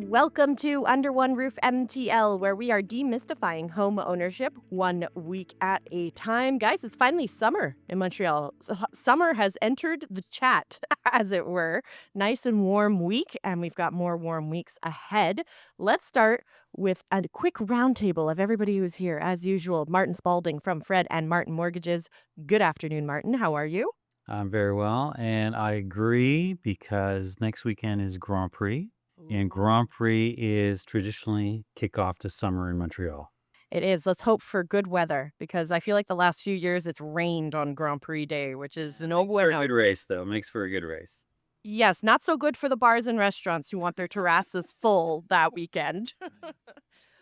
Welcome to Under One Roof MTL, where we are demystifying home ownership 1 week at a time. Guys, it's finally summer in Montreal. Summer has entered the chat, as it were. Nice and warm week, and we've got more warm weeks ahead. Let's start with a quick roundtable of everybody who's here. As usual, Martin Spalding from Fred and Martin Mortgages. Good afternoon, Martin. How are you? I'm very well, and I agree because next weekend is Grand Prix, and Ooh. Grand Prix is traditionally kickoff to summer in Montreal. It is. Let's hope for good weather because I feel like the last few years it's rained on Grand Prix Day, which is Yeah, no makes for a bueno. good race, though. Makes for a good race. Yes, not so good for the bars and restaurants who want their terraces full that weekend,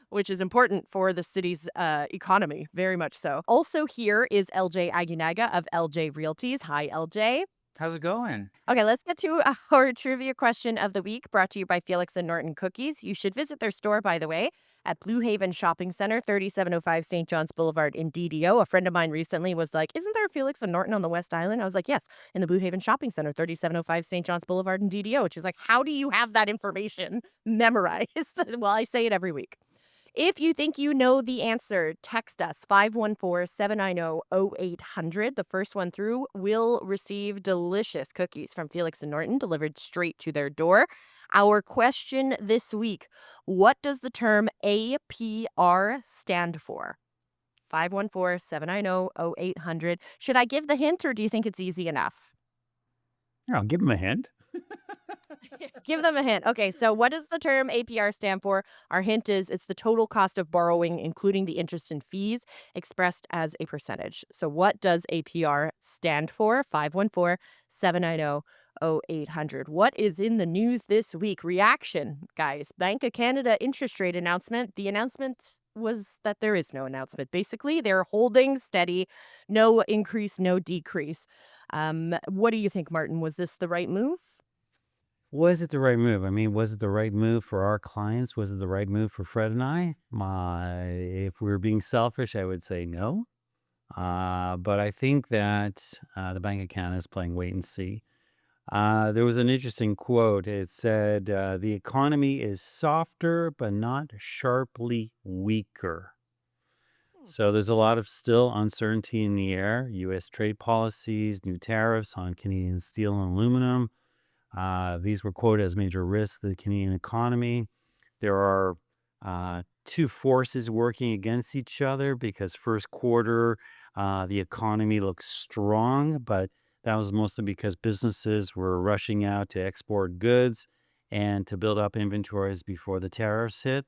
which is important for the city's economy, very much so. Also, here is LJ Aguinaga of LJ Realties. Hi, LJ. How's it going? Okay, let's get to our trivia question of the week brought to you by Felix and Norton Cookies. You should visit their store, by the way, at Blue Haven Shopping Center, 3705 St. John's Boulevard in DDO. A friend of mine recently was like, "Isn't there a Felix and Norton on the West Island?" I was like, "Yes, in the Blue Haven Shopping Center, 3705 St. John's Boulevard in DDO." She's like, "How do you have that information memorized?" Well, I say it every week. If you think you know the answer, text us 514-790-0800. The first one through will receive delicious cookies from Felix and Norton delivered straight to their door. Our question this week, what does the term APR stand for? 514-790-0800. Should I give the hint or do you think it's easy enough? Yeah, I'll give him a hint. Give them a hint. Okay, so what does the term APR stand for? Our hint is it's the total cost of borrowing, including the interest and fees, expressed as a percentage. So what does APR stand for? 514-790-0800. What is in the news this week? Reaction, guys. Bank of Canada interest rate announcement. The announcement was that there is no announcement. Basically, they're holding steady, no increase, no decrease. What do you think, Martin? Was this the right move? Was it the right move? I mean, was it the right move for our clients? Was it the right move for Fred and I? If we were being selfish, I would say no. But I think that the Bank of Canada is playing wait and see. There was an interesting quote. It said, the economy is softer, but not sharply weaker. So there's a lot of still uncertainty in the air. U.S. trade policies, new tariffs on Canadian steel and aluminum. These were quoted as major risks to the Canadian economy. There are two forces working against each other because first quarter, the economy looks strong, but that was mostly because businesses were rushing out to export goods and to build up inventories before the tariffs hit.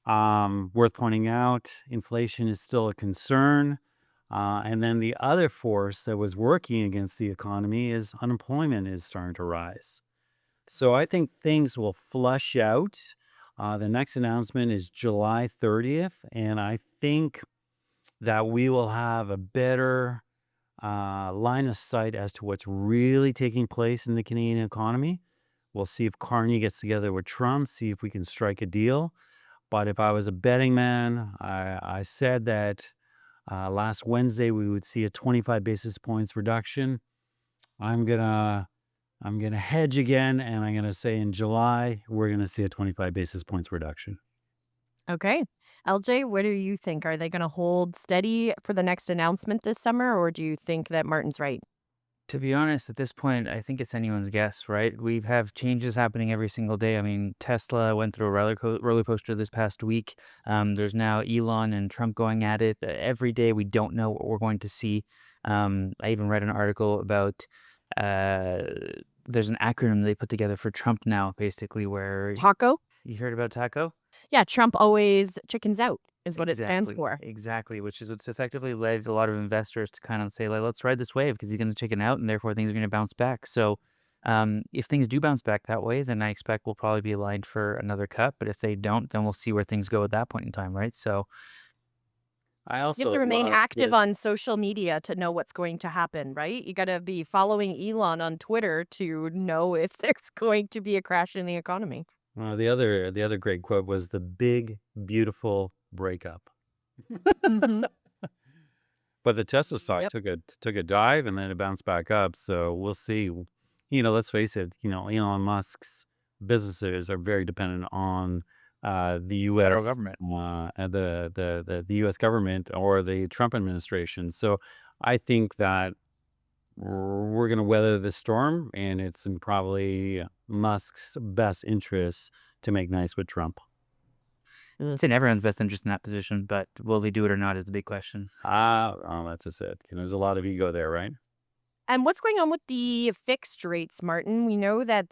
Worth pointing out, inflation is still a concern. And then the other force that was working against the economy is unemployment is starting to rise. So I think things will flush out. The next announcement is July 30th, and I think that we will have a better line of sight as to what's really taking place in the Canadian economy. We'll see if Carney gets together with Trump, see if we can strike a deal. But if I was a betting man, I said that last Wednesday we would see a 25 basis points reduction. I'm gonna hedge again, and I'm gonna say in July we're gonna see a 25 basis points reduction. Okay. LJ, what do you think? Are they going to hold steady for the next announcement this summer, or do you think that Martin's right? To be honest, at this point, I think it's anyone's guess, right? We have changes happening every single day. I mean, Tesla went through a roller coaster this past week. There's now Elon and Trump going at it. Every day, we don't know what we're going to see. I even read an article about uh, there's an acronym they put together for Trump now, basically, where Taco? you heard about TACO? Yeah, Trump always chickens out, is what it stands Exactly, for. exactly, which is what's effectively led a lot of investors to kind of say, like, let's ride this wave because he's going to chicken out and therefore things are going to bounce back. So, if things do bounce back that way, then I expect we'll probably be aligned for another cut. But if they don't, then we'll see where things go at that point in time, right? So, I You have also to remain love active his on social media to know what's going to happen, right? You got to be following Elon on Twitter to know if there's going to be a crash in the economy. the other great quote was the big beautiful breakup. Hmm. But the Tesla stock Yep. took a dive and then it bounced back up. So we'll see. let's face it, Elon Musk's businesses are very dependent on the Federal U.S. government. And the U.S. government or the Trump administration. So I think that we're going to weather the storm, and it's in probably Musk's best interest to make nice with Trump. It's in everyone's best interest in that position, but will they do it or not is the big question. Oh, that's just it. There's a lot of ego there, right? And what's going on with the fixed rates, Martin? We know that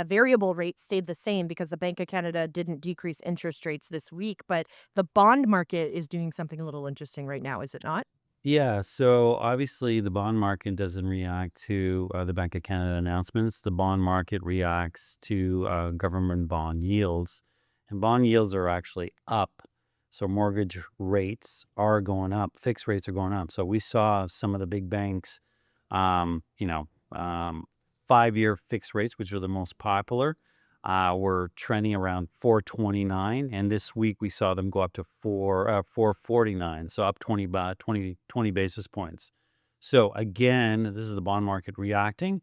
variable rates stayed the same because the Bank of Canada didn't decrease interest rates this week, but the bond market is doing something a little interesting right now, is it not? Yeah, so obviously the bond market doesn't react to the Bank of Canada announcements. The bond market reacts to government bond yields, and bond yields are actually up. So mortgage rates are going up, fixed rates are going up. So we saw some of the big banks, um, you know, um, 5-year fixed rates, which are the most popular, were trending around 4.29, and this week we saw them go up to 4.49, so up 20 basis points. So again, this is the bond market reacting,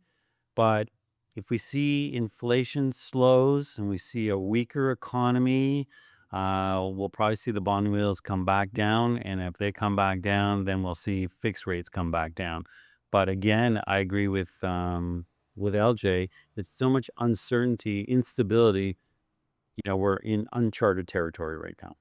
but if we see inflation slows and we see a weaker economy, we'll probably see the bond yields come back down, and if they come back down, then we'll see fixed rates come back down. But again, I agree with LJ. It's so much uncertainty, instability. We're in uncharted territory right now.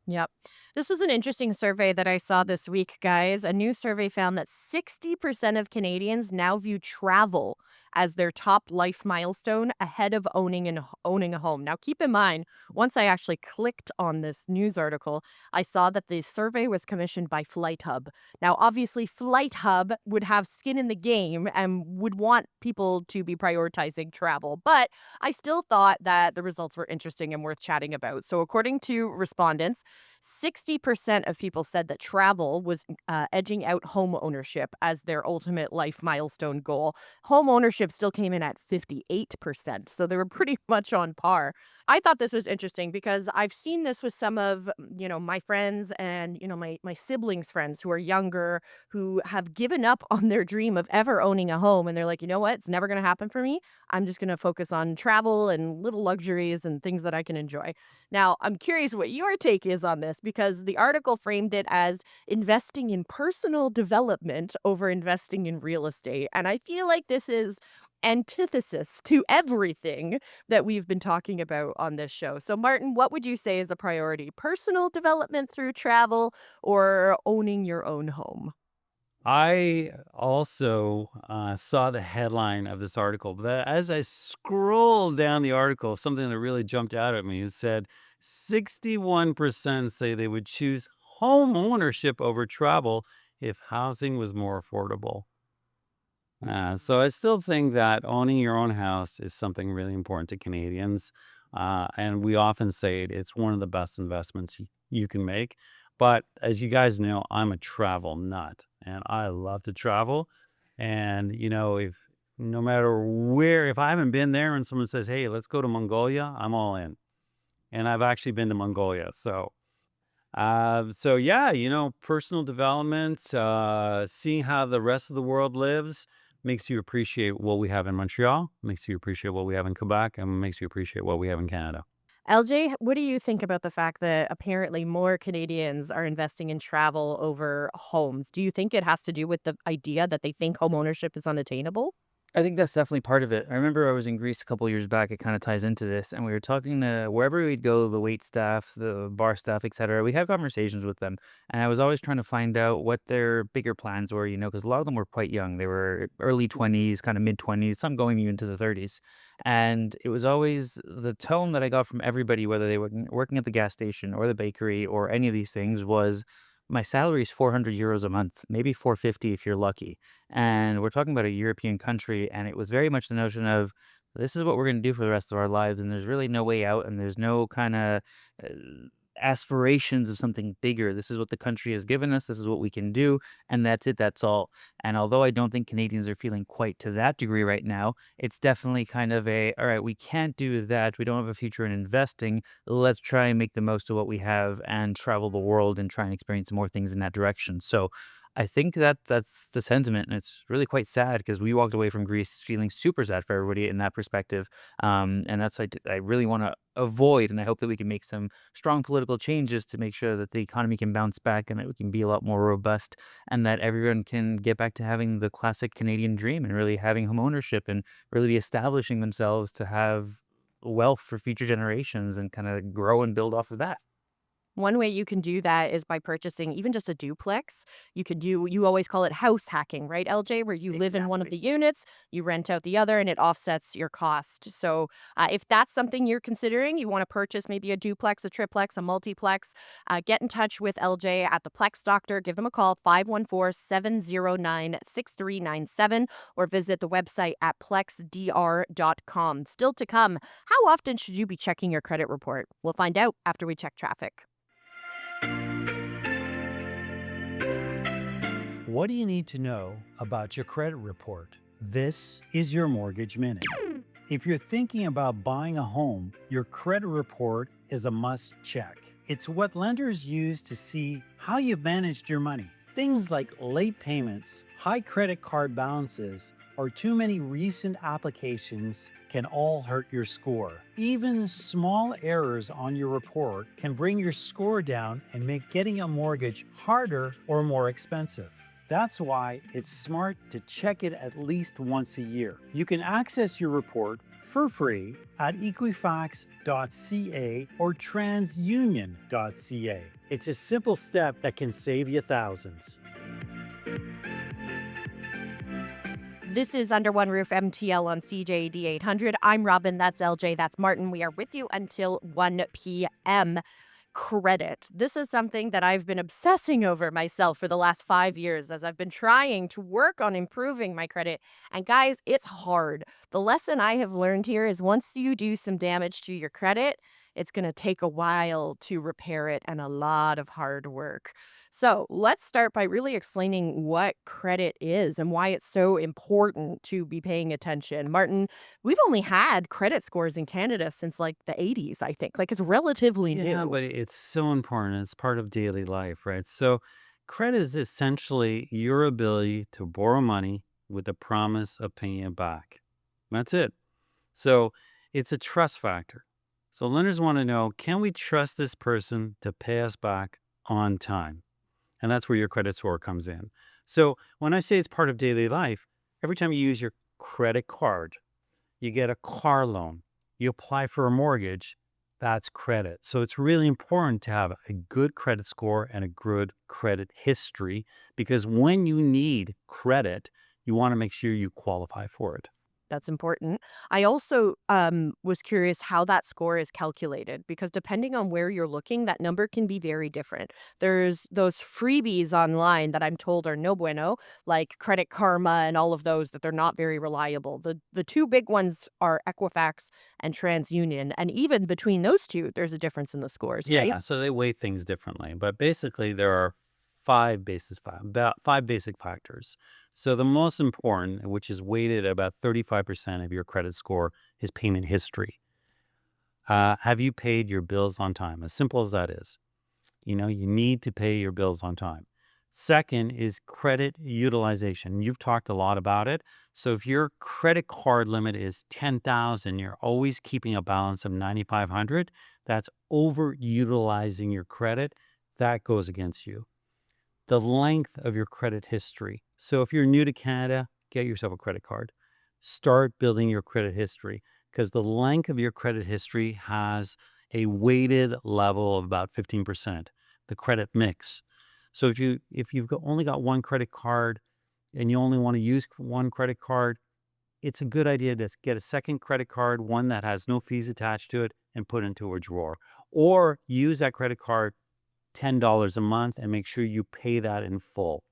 Yep. This was an interesting survey that I saw this week, guys. A new survey found that 60% of Canadians now view travel as their top life milestone ahead of owning a home. Now, keep in mind, once I actually clicked on this news article, I saw that the survey was commissioned by Flight Hub. Now, obviously, Flight Hub would have skin in the game and would want people to be prioritizing travel, but I still thought that the results were interesting and worth chatting about. So, according to respondents, 60% of people said that travel was edging out home ownership as their ultimate life milestone goal. Home ownership still came in at 58%. So they were pretty much on par. I thought this was interesting because I've seen this with some of, my friends and, my siblings' friends who are younger, who have given up on their dream of ever owning a home. And they're like, you know what? It's never going to happen for me. I'm just going to focus on travel and little luxuries and things that I can enjoy. Now, I'm curious what your take is on this because the article framed it as investing in personal development over investing in real estate. And I feel like this is antithesis to everything that we've been talking about on this show. So, Martin, what would you say is a priority? Personal development through travel or owning your own home? I also saw the headline of this article, but as I scrolled down the article, something that really jumped out at me. It said 61% say they would choose home ownership over travel if housing was more affordable. So I still think that owning your own house is something really important to Canadians. And we often say it's one of the best investments you can make. But as you guys know, I'm a travel nut and I love to travel. And, if no matter where, if I haven't been there and someone says, hey, let's go to Mongolia, I'm all in. And I've actually been to Mongolia. So yeah, personal development, seeing how the rest of the world lives makes you appreciate what we have in Montreal, makes you appreciate what we have in Quebec, and makes you appreciate what we have in Canada. LJ, what do you think about the fact that apparently more Canadians are investing in travel over homes? Do you think it has to do with the idea that they think home ownership is unattainable? I think that's definitely part of it. I remember I was in Greece a couple years back. It kind of ties into this, and we were talking to wherever we'd go, the wait staff, the bar staff, etc. We had conversations with them, and I was always trying to find out what their bigger plans were. Because a lot of them were quite young. They were early 20s, kind of mid 20s, some going even to the 30s, and it was always the tone that I got from everybody, whether they were working at the gas station or the bakery or any of these things, was my salary is 400 euros a month, maybe 450 if you're lucky, and we're talking about a European country, and it was very much the notion of this is what we're going to do for the rest of our lives, and there's really no way out, and there's no kind of uh, aspirations of something bigger. This is what the country has given us. This is what we can do, and that's it. That's all. And although I don't think Canadians are feeling quite to that degree right now, it's definitely kind of a all right. We can't do that. We don't have a future in investing. Let's try and make the most of what we have and travel the world and try and experience more things in that direction. So I think that that's the sentiment, and it's really quite sad because we walked away from Greece feeling super sad for everybody in that perspective. And that's what I really want to avoid, and I hope that we can make some strong political changes to make sure that the economy can bounce back and that we can be a lot more robust, and that everyone can get back to having the classic Canadian dream and really having home ownership and really be establishing themselves to have wealth for future generations and kind of grow and build off of that. One way you can do that is by purchasing even just a duplex. You always call it house hacking, right, LJ? Where you live in one of Exactly. the units, you rent out the other, and it offsets your cost. So, if that's something you're considering, you want to purchase maybe a duplex, a triplex, a multiplex, get in touch with LJ at the Plex Doctor. Give them a call, 514-709-6397, or visit the website at plexdr.com. Still to come, how often should you be checking your credit report? We'll find out after we check traffic. What do you need to know about your credit report? This is your Mortgage Minute. If you're thinking about buying a home, your credit report is a must check. It's what lenders use to see how you've managed your money. Things like late payments, high credit card balances, or too many recent applications can all hurt your score. Even small errors on your report can bring your score down and make getting a mortgage harder or more expensive. That's why it's smart to check it at least once a year. You can access your report for free at equifax.ca or transunion.ca. It's a simple step that can save you thousands. This is Under One Roof MTL on CJD 800. I'm Robin. That's LJ. That's Martin. We are with you until 1 p.m. Credit. This is something that I've been obsessing over myself for the last 5 years as I've been trying to work on improving my credit. And guys, it's hard. The lesson I have learned here is once you do some damage to your credit, it's going to take a while to repair it and a lot of hard work. So let's start by really explaining what credit is and why it's so important to be paying attention. Martin, we've only had credit scores in Canada since like the 80s, I think. Like it's relatively Yeah, new. but it's so important. It's part of daily life, right? So, credit is essentially your ability to borrow money with the promise of paying it back. That's it. So, it's a trust factor. So, lenders want to know, can we trust this person to pay us back on time? And that's where your credit score comes in. So, when I say it's part of daily life, every time you use your credit card, you get a car loan, you apply for a mortgage, that's credit. So it's really important to have a good credit score and a good credit history because when you need credit, you want to make sure you qualify for it. That's important. I also was curious how that score is calculated because depending on where you're looking, that number can be very different. There's those freebies online that I'm told are no bueno, like Credit Karma and all of those that they're not very reliable. The two big ones are Equifax and TransUnion, and even between those two, there's a difference in the scores, right? Yeah, so they weigh things differently, but basically there are about five basic factors. So the most important, which is weighted at about 35% of your credit score, is payment history. Have you paid your bills on time? As simple as that is. You need to pay your bills on time. Second is credit utilization. You've talked a lot about it. So if your credit card limit is 10,000, you're always keeping a balance of 9,500, that's overutilizing your credit. That goes against you. The length of your credit history. So if you're new to Canada, get yourself a credit card. Start building your credit history because the length of your credit history has a weighted level of about 15%, the credit mix. So if you've only got one credit card and you only want to use one credit card, it's a good idea to get a second credit card, one that has no fees attached to it, and put it into a drawer. Or use that credit card $10 a month and make sure you pay that in full.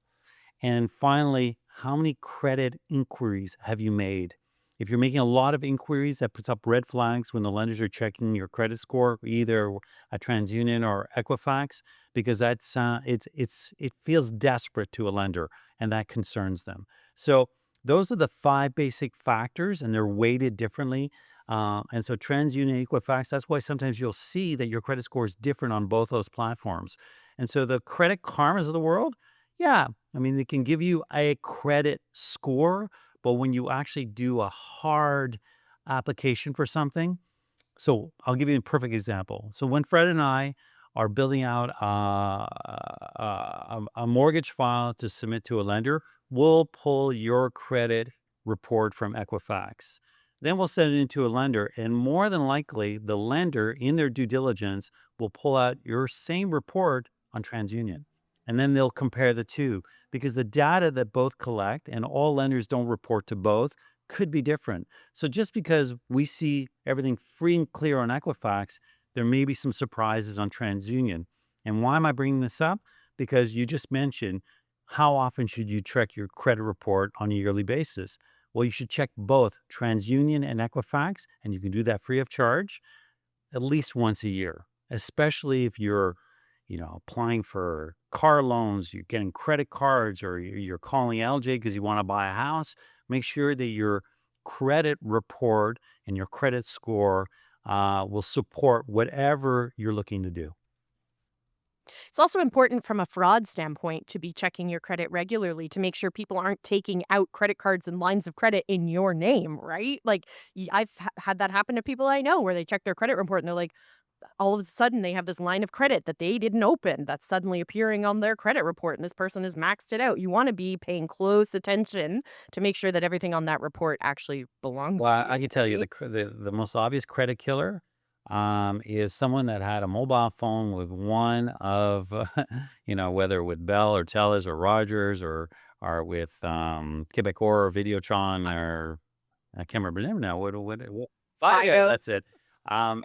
And finally, how many credit inquiries have you made? If you're making a lot of inquiries, that puts up red flags when the lenders are checking your credit score, either a TransUnion or Equifax, because it feels desperate to a lender, and that concerns them. So those are the five basic factors, and they're weighted differently. And so TransUnion, Equifax, that's why sometimes you'll see that your credit score is different on both those platforms. And so the Credit Karmas of the world, Yeah, I mean, they can give you a credit score, but when you actually do a hard application for something, so I'll give you a perfect example. So when Fred and I are building out a mortgage file to submit to a lender, we'll pull your credit report from Equifax. Then we'll send it into a lender, and more than likely, the lender, in their due diligence, will pull out your same report on TransUnion. And then they'll compare the two because the data that both collect, and all lenders don't report to both, could be different. So just because we see everything free and clear on Equifax, there may be some surprises on TransUnion. And why am I bringing this up? Because you just mentioned how often should you check your credit report on a yearly basis? Well, you should check both TransUnion and Equifax, and you can do that free of charge at least once a year, especially if you're, applying for car loans, you're getting credit cards, or you're calling LJ because you want to buy a house. Make sure that your credit report and your credit score will support whatever you're looking to do. It's also important from a fraud standpoint to be checking your credit regularly to make sure people aren't taking out credit cards and lines of credit in your name, right? Like, had that happen to people I know where they check their credit report and they're like, all of a sudden they have this line of credit that they didn't open that's suddenly appearing on their credit report, and this person has maxed it out. You want to be paying close attention to make sure that everything on that report actually belongs Well, to I you, can tell you right? the most obvious credit killer is someone that had a mobile phone with one of, whether with Bell or Telus or Rogers or with Quebec or Videotron or I can't remember now. What Fido, Fido. that's it. And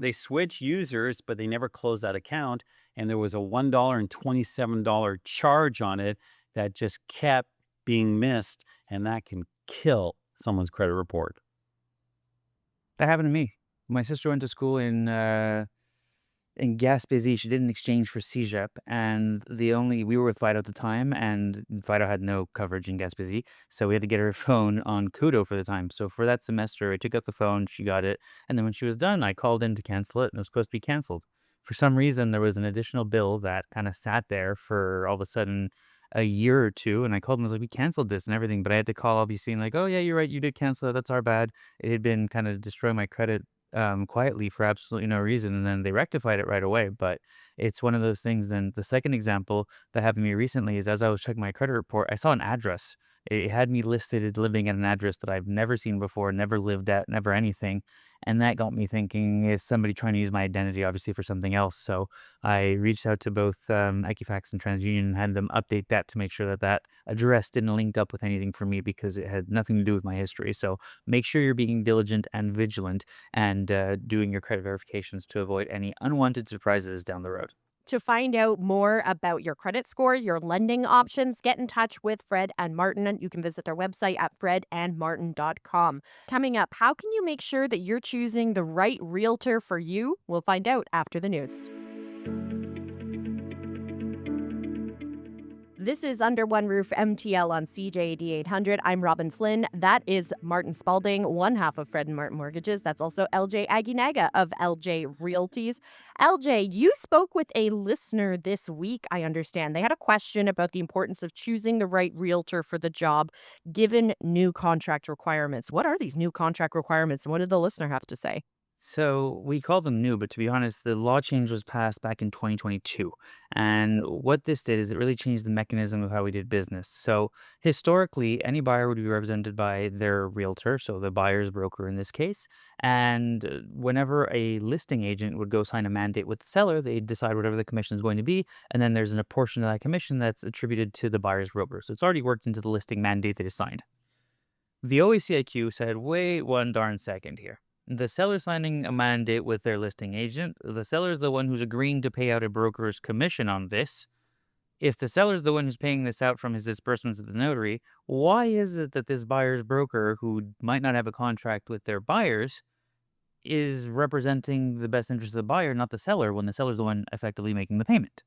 they switch users, but they never closed that account. And there was a $1.27 charge on it that just kept being missed, and that can kill someone's credit report. That happened to me. My sister went to school in Gaspésie. She did an exchange for CEGEP, and we were with Fido at the time, and Fido had no coverage in Gaspésie, so we had to get her phone on Kudo for the time. So for that semester, I took out the phone, she got it, and then when she was done, I called in to cancel it, and it was supposed to be canceled. For some reason, there was an additional bill that kind of sat there for all of a sudden a year or two, and I called them. I was like, "We canceled this and everything," but I had to call LBC and like, "Oh yeah, you're right, you did cancel it. That's our bad." It had been kind of destroying my credit quietly for absolutely no reason, and then they rectified it right away. But it's one of those things. Then the second example that happened to me recently is as I was checking my credit report, I saw an address. It had me listed as living at an address that I've never seen before, never lived at, never anything. And that got me thinking, is somebody trying to use my identity, obviously, for something else? So I reached out to both Equifax and TransUnion and had them update that to make sure that that address didn't link up with anything for me because it had nothing to do with my history. So make sure you're being diligent and vigilant and doing your credit verifications to avoid any unwanted surprises down the road. To find out more about your credit score, your lending options, get in touch with Fred and Martin. And you can visit their website at fredandmartin.com. Coming up, how can you make sure that you're choosing the right realtor for you? We'll find out after the news. This is Under One Roof MTL on CJD 800. I'm Robin Flynn. That is Martin Spalding, one half of Fred and Martin Mortgages. That's also LJ Aguinaga of LJ Realties. LJ, you spoke with a listener this week, I understand. They had a question about the importance of choosing the right realtor for the job given new contract requirements. What are these new contract requirements and what did the listener have to say? So we call them new, but to be honest, the law change was passed back in 2022. And what this did is it really changed the mechanism of how we did business. So historically, any buyer would be represented by their realtor, so the buyer's broker in this case. And whenever a listing agent would go sign a mandate with the seller, they decide whatever the commission is going to be. And then there's a portion of that commission that's attributed to the buyer's broker. So it's already worked into the listing mandate that is signed. The OACIQ said, wait one darn second here. The seller signing a mandate with their listing agent, the seller is the one who's agreeing to pay out a broker's commission on this. If the seller is the one who's paying this out from his disbursements to the notary, why is it that this buyer's broker, who might not have a contract with their buyers, is representing the best interest of the buyer, not the seller, when the seller's the one effectively making the payment?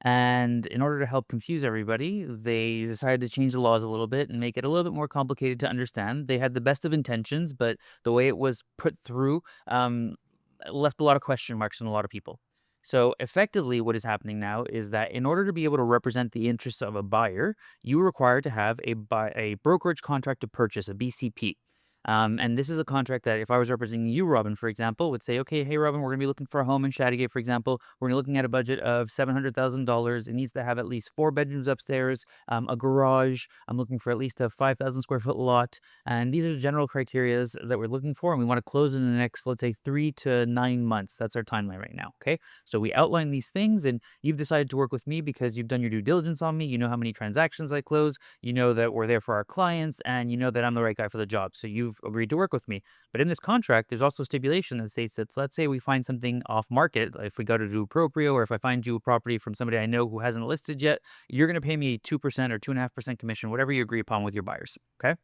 And in order to help confuse everybody, they decided to change the laws a little bit and make it a little bit more complicated to understand. They had the best of intentions, but the way it was put through left a lot of question marks in a lot of people. So effectively, what is happening now is that in order to be able to represent the interests of a buyer, you are required to have a brokerage contract to purchase, a BCP. And this is a contract that if I was representing you, Robin, for example, would say, okay, hey, Robin, we're going to be looking for a home in Chattagate, for example. We're looking at a budget of $700,000. It needs to have at least 4 bedrooms upstairs, a garage. I'm looking for at least a 5,000 square foot lot. And these are the general criterias that we're looking for. And we want to close in the next, let's say, 3 to 9 months. That's our timeline right now. Okay. So we outline these things, and you've decided to work with me because you've done your due diligence on me. You know how many transactions I close. You know that we're there for our clients, and you know that I'm the right guy for the job. So you've agreed to work with me. But in this contract, there's also stipulation that states that, let's say we find something off market, if we go to do proprio, or if I find you a property from somebody I know who hasn't listed yet, you're going to pay me 2% or 2.5% commission, whatever you agree upon with your buyers. Okay.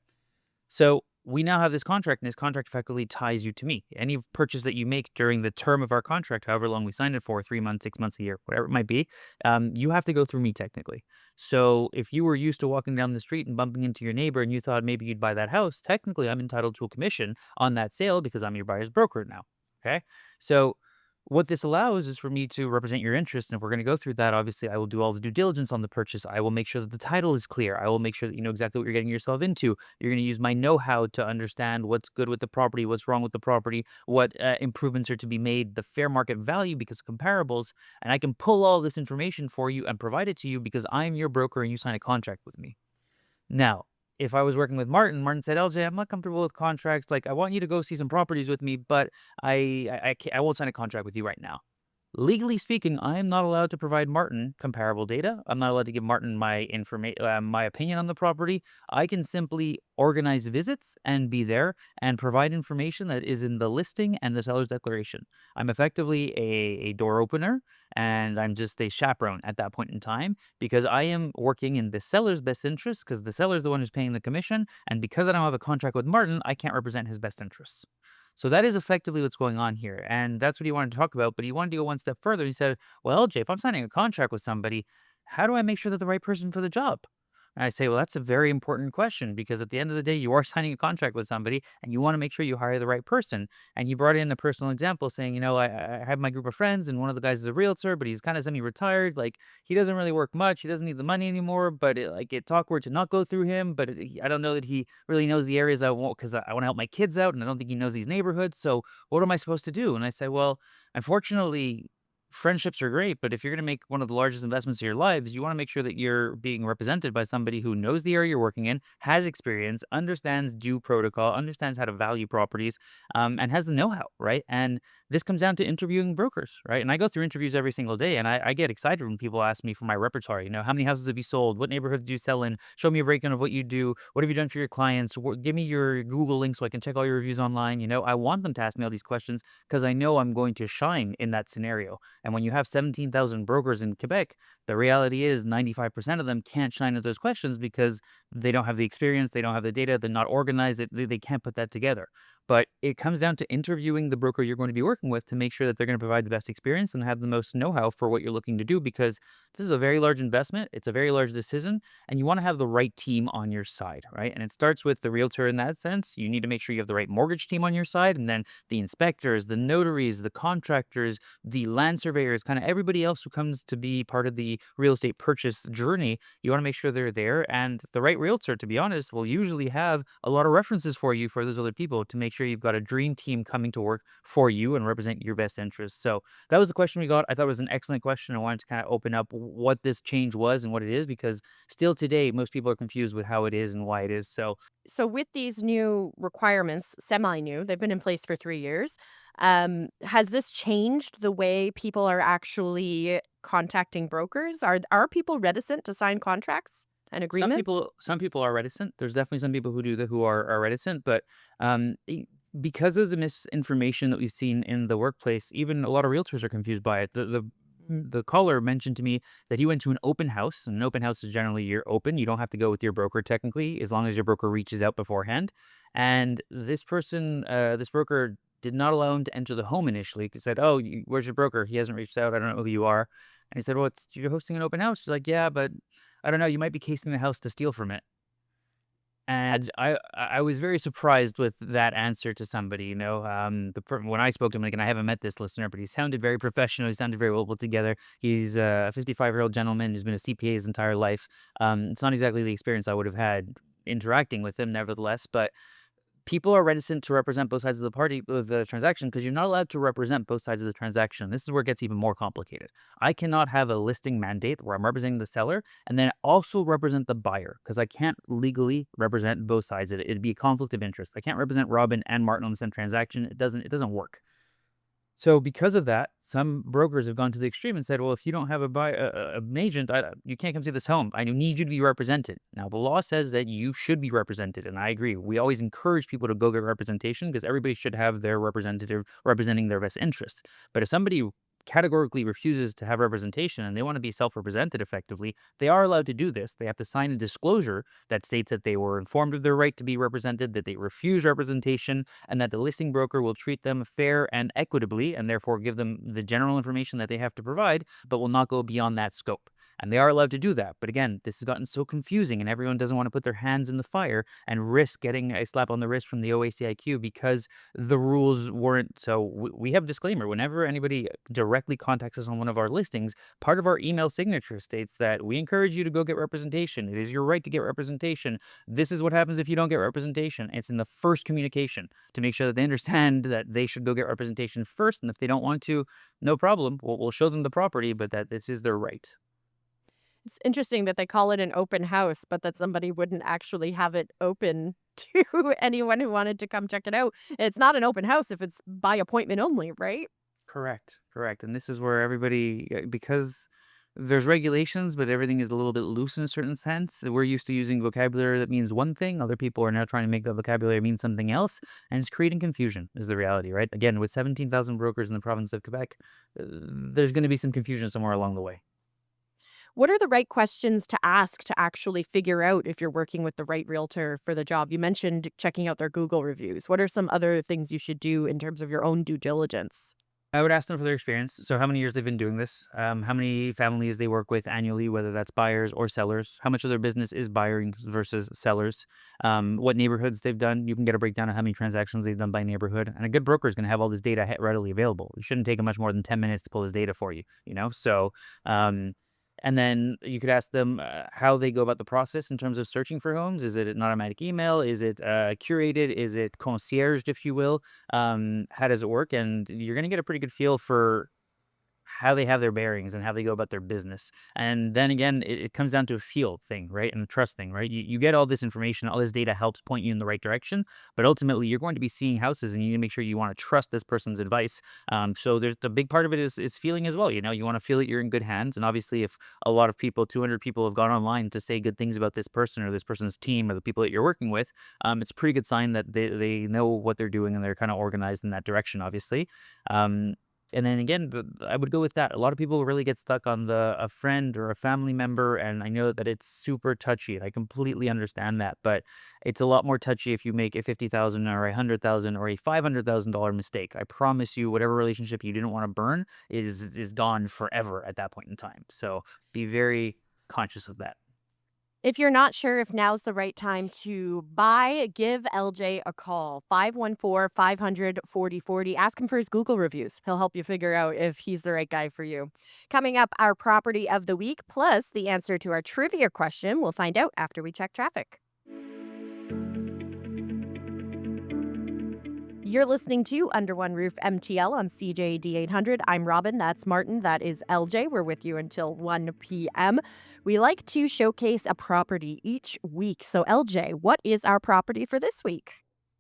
So we now have this contract, and this contract effectively ties you to me. Any purchase that you make during the term of our contract, however long we signed it for, 3 months, 6 months, a year, whatever it might be, you have to go through me technically. So if you were used to walking down the street and bumping into your neighbor and you thought maybe you'd buy that house, technically I'm entitled to a commission on that sale because I'm your buyer's broker now. Okay. So what this allows is for me to represent your interest. And if we're going to go through that, obviously, I will do all the due diligence on the purchase. I will make sure that the title is clear. I will make sure that you know exactly what you're getting yourself into. You're going to use my know how to understand what's good with the property, what's wrong with the property, what improvements are to be made, the fair market value because of comparables. And I can pull all this information for you and provide it to you because I'm your broker and you sign a contract with me. Now, if I was working with Martin, Martin said, "LJ, I'm not comfortable with contracts. Like, I want you to go see some properties with me, but I won't sign a contract with you right now." Legally speaking, I am not allowed to provide Martin comparable data. I'm not allowed to give Martin my opinion on the property. I can simply organize visits and be there and provide information that is in the listing and the seller's declaration. I'm effectively a door opener, and I'm just a chaperone at that point in time because I am working in the seller's best interest because the seller is the one who's paying the commission. And because I don't have a contract with Martin, I can't represent his best interests. So that is effectively what's going on here. And that's what he wanted to talk about. But he wanted to go one step further. He said, well, LJ, if I'm signing a contract with somebody, how do I make sure they're the right person for the job? And I say, well, that's a very important question because at the end of the day, you are signing a contract with somebody and you want to make sure you hire the right person. And you brought in a personal example saying, I have my group of friends and one of the guys is a realtor, but he's kind of semi retired. Like he doesn't really work much. He doesn't need the money anymore, but it's awkward to not go through him. But I don't know that he really knows the areas I want because I want to help my kids out and I don't think he knows these neighborhoods. So what am I supposed to do? And I say, well, unfortunately, friendships are great, but if you're going to make one of the largest investments of your lives, you want to make sure that you're being represented by somebody who knows the area you're working in, has experience, understands due protocol, understands how to value properties, and has the know-how, right? And this comes down to interviewing brokers, right? And I go through interviews every single day, and I get excited when people ask me for my repertoire. How many houses have you sold? What neighborhoods do you sell in? Show me a breakdown of what you do. What have you done for your clients? Give me your Google link so I can check all your reviews online. I want them to ask me all these questions because I know I'm going to shine in that scenario. And when you have 17,000 brokers in Quebec, the reality is 95% of them can't shine at those questions because they don't have the experience, they don't have the data, they're not organized, they can't put that together. But it comes down to interviewing the broker you're going to be working with to make sure that they're going to provide the best experience and have the most know how for what you're looking to do because this is a very large investment. It's a very large decision, and you want to have the right team on your side, right? And it starts with the realtor in that sense. You need to make sure you have the right mortgage team on your side, and then the inspectors, the notaries, the contractors, the land surveyors, kind of everybody else who comes to be part of the real estate purchase journey. You want to make sure they're there. And the right realtor, to be honest, will usually have a lot of references for you for those other people to make sure you've got a dream team coming to work for you and represent your best interests. So that was the question we got. I thought it was an excellent question. I wanted to kind of open up what this change was and what it is because still today, most people are confused with how it is and why it is. So So with these new requirements, semi-new, they've been in place for 3 years, has this changed the way people are actually contacting brokers? Are people reticent to sign contracts and Some agreements? people some people are reticent. There's definitely some people who do that who are reticent, but um, e- because of the misinformation that we've seen in the workplace, even a lot of realtors are confused by it. The caller mentioned to me that he went to an open house. And an open house is generally you're open. You don't have to go with your broker technically, as long as your broker reaches out beforehand. And this broker did not allow him to enter the home initially. He said, "Oh, where's your broker? He hasn't reached out. I don't know who you are." And he said, "Well, you're hosting an open house." She's like, "Yeah, but." I don't know, you might be casing the house to steal from it. And I was very surprised with that answer to somebody, when I spoke to him, like, and I haven't met this listener, but he sounded very professional. He sounded very well put together. He's a 55-year-old gentleman who's been a CPA his entire life. It's not exactly the experience I would have had interacting with him, nevertheless, but people are reticent to represent both sides of the transaction, because you're not allowed to represent both sides of the transaction. This is where it gets even more complicated. I cannot have a listing mandate where I'm representing the seller and then also represent the buyer, because I can't legally represent both sides of it. It'd be a conflict of interest. I can't represent Robin and Martin on the same transaction. It doesn't work. So because of that, some brokers have gone to the extreme and said, well, if you don't have an agent, you can't come see this home. I need you to be represented. Now, the law says that you should be represented, and I agree. We always encourage people to go get representation, because everybody should have their representative representing their best interest. But if somebody categorically refuses to have representation and they want to be self-represented effectively, they are allowed to do this. They have to sign a disclosure that states that they were informed of their right to be represented, that they refuse representation, and that the listing broker will treat them fair and equitably, and therefore give them the general information that they have to provide, but will not go beyond that scope. And they are allowed to do that. But again, this has gotten so confusing, and everyone doesn't want to put their hands in the fire and risk getting a slap on the wrist from the OACIQ because the rules weren't. So we have a disclaimer. Whenever anybody directly contacts us on one of our listings, part of our email signature states that we encourage you to go get representation. It is your right to get representation. This is what happens if you don't get representation. It's in the first communication to make sure that they understand that they should go get representation first. And if they don't want to, no problem. We'll show them the property, but that this is their right. It's interesting that they call it an open house, but that somebody wouldn't actually have it open to anyone who wanted to come check it out. It's not an open house if it's by appointment only, right? Correct, correct. And this is where everybody, because there's regulations, but everything is a little bit loose in a certain sense. We're used to using vocabulary that means one thing. Other people are now trying to make that vocabulary mean something else. And it's creating confusion, is the reality, right? Again, with 17,000 brokers in the province of Quebec, there's going to be some confusion somewhere along the way. What are the right questions to ask to actually figure out if you're working with the right realtor for the job? You mentioned checking out their Google reviews. What are some other things you should do in terms of your own due diligence? I would ask them for their experience. So, how many years they've been doing this? How many families they work with annually, whether that's buyers or sellers? How much of their business is buying versus sellers? What neighborhoods they've done? You can get a breakdown of how many transactions they've done by neighborhood. And a good broker is going to have all this data readily available. It shouldn't take them much more than 10 minutes to pull this data for you. So, um, and then you could ask them how they go about the process in terms of searching for homes. Is it an automatic email? Is it curated? Is it concierged, if you will? How does it work? And you're going to get a pretty good feel for how they have their bearings and how they go about their business. And then again, it comes down to a feel thing, right? And a trust thing, right? You get all this information, all this data helps point you in the right direction, but ultimately you're going to be seeing houses and you need to make sure you want to trust this person's advice. So there's the big part of it is feeling as well. You want to feel that you're in good hands. And obviously if a lot of people, 200 people have gone online to say good things about this person or this person's team or the people that you're working with, it's a pretty good sign that they know what they're doing and they're kind of organized in that direction, obviously. Um, and then again, I would go with that. A lot of people really get stuck on a friend or a family member, and I know that it's super touchy. And I completely understand that, but it's a lot more touchy if you make a 50,000 or 100,000 or a $500,000 mistake. I promise you, whatever relationship you didn't want to burn is gone forever at that point in time. So be very conscious of that. If you're not sure if now's the right time to buy, give LJ a call. 514-500-4040. Ask him for his Google reviews. He'll help you figure out if he's the right guy for you. Coming up, our property of the week, plus the answer to our trivia question. We'll find out after we check traffic. You're listening to Under One Roof MTL on CJD 800. I'm Robin. That's Martin. That is LJ. We're with you until 1 p.m. We like to showcase a property each week. So, LJ, what is our property for this week?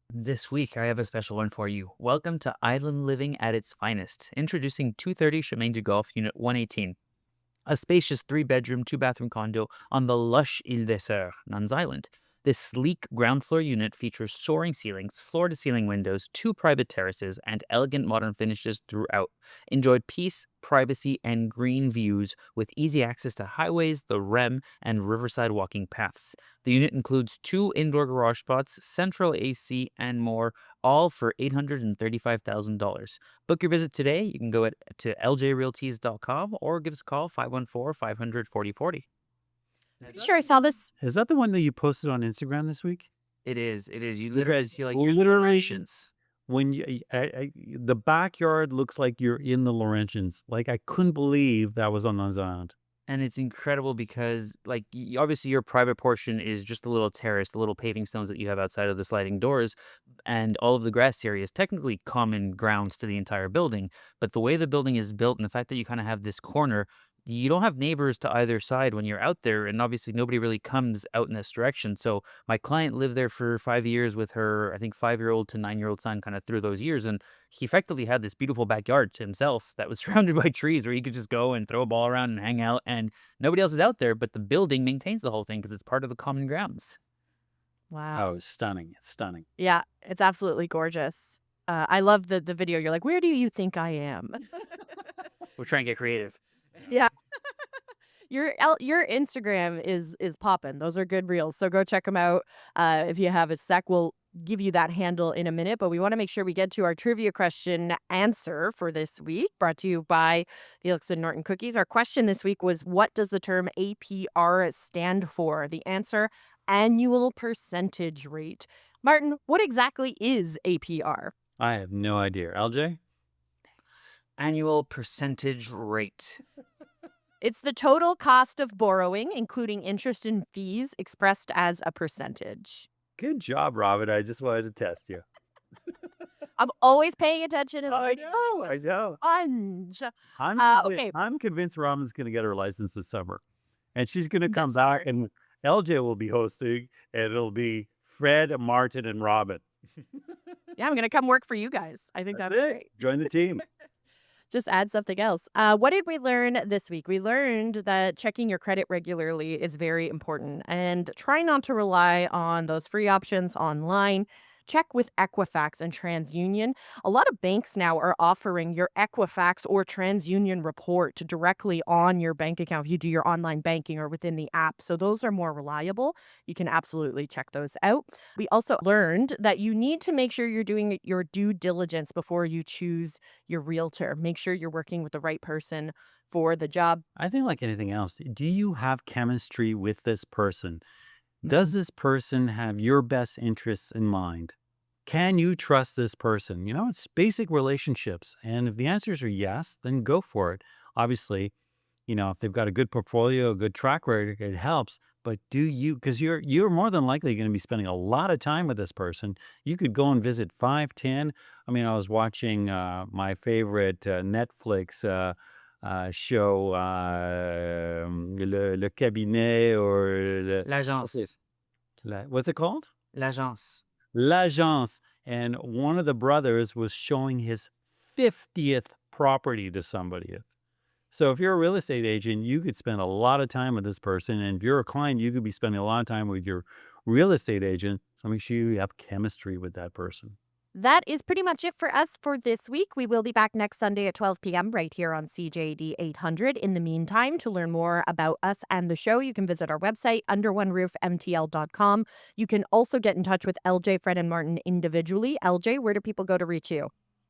This week, I have a special one for you. Welcome to Island Living at its finest. Introducing 230 Chemin du Golf, Unit 118. A spacious 3-bedroom, 2-bathroom condo on the lush Ile des Sœurs, Nuns Island. This sleek ground floor unit features soaring ceilings, floor-to-ceiling windows, 2 private terraces, and elegant modern finishes throughout. Enjoy peace, privacy, and green views with easy access to highways, the REM, and riverside walking paths. The unit includes 2 indoor garage spots, central AC, and more, all for $835,000. Book your visit today. You can go to ljrealties.com or give us a call 514-500-4040. Sure, I saw this. Is that the one that you posted on Instagram this week? It is. It is. You literally Because feel like you're in the literally, Laurentians. when the backyard looks like you're in the Laurentians. Like, I couldn't believe that was on Long Island. And it's incredible because, like, obviously your private portion is just a little terrace, the little paving stones that you have outside of the sliding doors, and all of the grass area is technically common grounds to the entire building. But the way the building is built and the fact that you kind of have this corner, you don't have neighbors to either side when you're out there, and obviously nobody really comes out in this direction. So my client lived there for 5 years with her, I think, 5-year-old to 9-year-old son, kind of through those years, and he effectively had this beautiful backyard to himself that was surrounded by trees where he could just go and throw a ball around and hang out, and nobody else is out there, but the building maintains the whole thing because it's part of the common grounds. Wow. Oh, it's stunning. It's stunning. Yeah, it's absolutely gorgeous. I love the video. You're like, where do you think I am? We're trying to get creative. Yeah. Your Instagram is popping. Those are good reels. So go check them out. If you have a sec, we'll give you that handle in a minute. But we want to make sure we get to our trivia question answer for this week, brought to you by Felix and Norton Cookies. Our question this week was, what does the term APR stand for? The answer, annual percentage rate. Martin, what exactly is APR? I have no idea. LJ? Annual percentage rate. It's the total cost of borrowing, including interest and fees, expressed as a percentage. Good job, Robin. I just wanted to test you. I'm always paying attention. And I know. I know. sponge. Okay, I'm convinced Robin's going to get her license this summer. And she's going to come this back, summer. and LJ will be hosting, and it'll be Fred, Martin, and Robin. Yeah, I'm gonna come work for you guys. I think That's that'd be it. great. Join the team. Just add something else. What did we learn this week? We learned that checking your credit regularly is very important, and try not to rely on those free options online. Check with Equifax and TransUnion. A lot of banks now are offering your Equifax or TransUnion report directly on your bank account if you do your online banking or within the app. So those are more reliable. You can absolutely check those out. We also learned that you need to make sure you're doing your due diligence before you choose your realtor. Make sure you're working with the right person for the job. I think, like anything else, do you have chemistry with this person? Does this person have your best interests in mind? Can you trust this person? It's basic relationships. And if the answers are yes, then go for it. Obviously, if they've got a good portfolio, a good track record, it helps. But because you're more than likely going to be spending a lot of time with this person. You could go and visit 5, 10. I mean, I was watching my favorite Netflix show, Le Cabinet, or L'agence. what's it called? L'agence. L'Agence. And one of the brothers was showing his 50th property to somebody. So if you're a real estate agent, you could spend a lot of time with this person. And if you're a client, you could be spending a lot of time with your real estate agent. So make sure you have chemistry with that person. That is pretty much it for us for this week. We will be back next Sunday at 12 p.m. right here on CJD 800. In the meantime, to learn more about us and the show, you can visit our website, underoneroofmtl.com. You can also get in touch with LJ, Fred, and Martin individually. LJ, where do people go to reach you?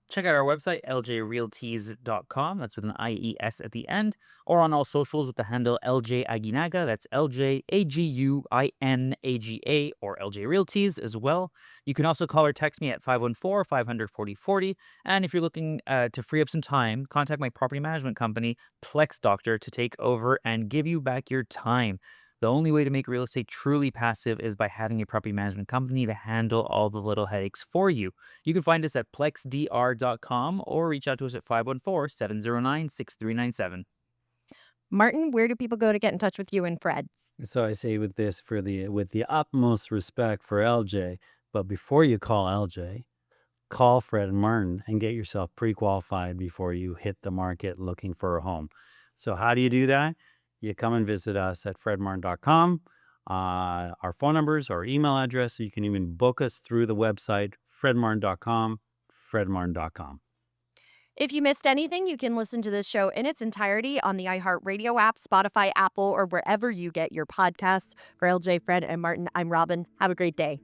Check out our website, ljrealties.com. That's with an IES at the end. Or on all socials with the handle LJ Aguinaga. That's LJAGUINAGA, or LJ Realties as well. You can also call or text me at 514-500-4040. And if you're looking to free up some time, contact my property management company, Plex Doctor, to take over and give you back your time. The only way to make real estate truly passive is by having a property management company to handle all the little headaches for you. You can find us at plexdr.com or reach out to us at 514-709-6397. Martin, where do people go to get in touch with you and Fred? So I say with this, with the utmost respect for LJ, but before you call LJ, call Fred and Martin and get yourself pre-qualified before you hit the market looking for a home. So how do you do that? You come and visit us at fredmartin.com. Our phone numbers, our email address. So you can even book us through the website, fredmartin.com, fredmartin.com. If you missed anything, you can listen to this show in its entirety on the iHeartRadio app, Spotify, Apple, or wherever you get your podcasts. For LJ, Fred, and Martin, I'm Robin. Have a great day.